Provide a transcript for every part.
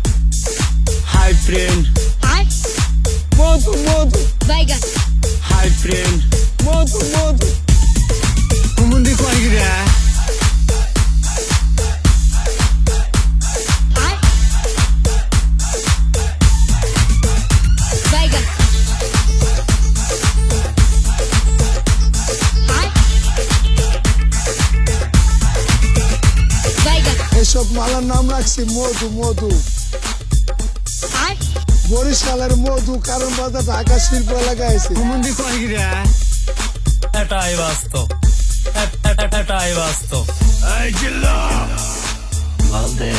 Hi friend. Hi. Baigan. Hi friend. Kumundi ko agira. Hi. Baigan. Hi. Baigan. এসব মালার নাম রাখছি মধু মধু Hi. বরিশালের মধু কারণ বাজার ঢাকা শিল্প এলাকায় আছে Kumundi ko agira. এটাই বাস্তব এটাই বাস্তব Ay gilla. Valde.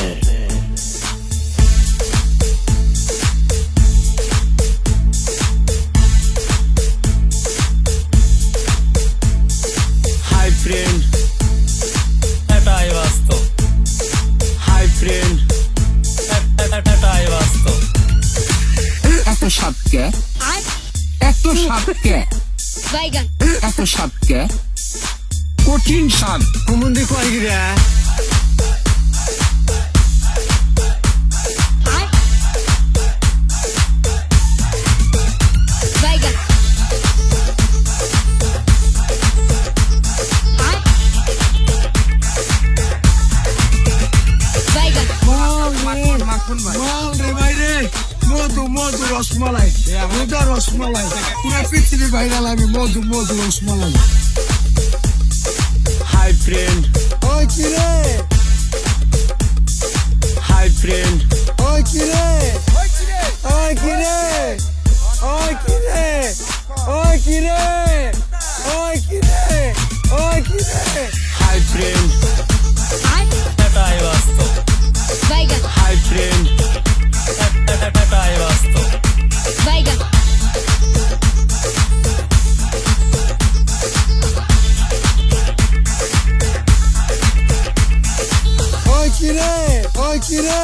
Hi friend. এটাই বাস্তব Hi friend. এটাই বাস্তব এত সাপকে Hi. এত সাপকে Baigan. এত সাপকে কঠিন সাপ Kumundi ko agira. Hi. Baigan. Hi. Baigan. মাখন ভাই মাল রে ভাই রে মধু মধু রসমালাই মধু রসমালাই পুরা পৃথিবী ভাইরাল আমি মধু মধু রসমালাই Hi friend. ওই কি রে Hi friend. ওই কি রে ওই কি রে ওই কি রে ওই কি রে ওই কি রে ওই কি রে Hi friend. Hi. এটাই বাস্তব Baigan. Hi friend. এটাই বাস্তব Baigan. ওই কি রে ওই কি রে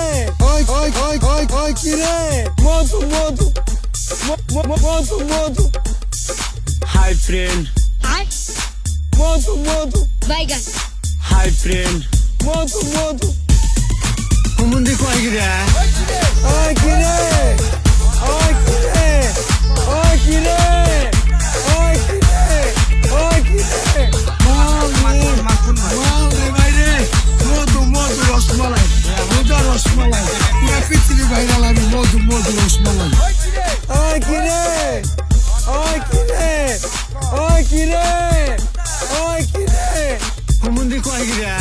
ওই ওই ওই ওই ওই কি রে মধু মধু মধু মধু Hi friend. Hi. মধু মধু Baigan. Hi friend. মধু মধু Kumundi ko agira. ওই কি রে ওই কি রে ওই কি রে ওই কি রে ওই কি রে মাখন ভাই মাল রে ভাই রে মধু মধু রসমালাই মধু রসমালাই পুরা পৃথিবী ভাইরাল আমি মধু মধু রসমালাই ওই কি রে ওই কি রে ওই কি রে ওই কি রে Kumundi ko agira.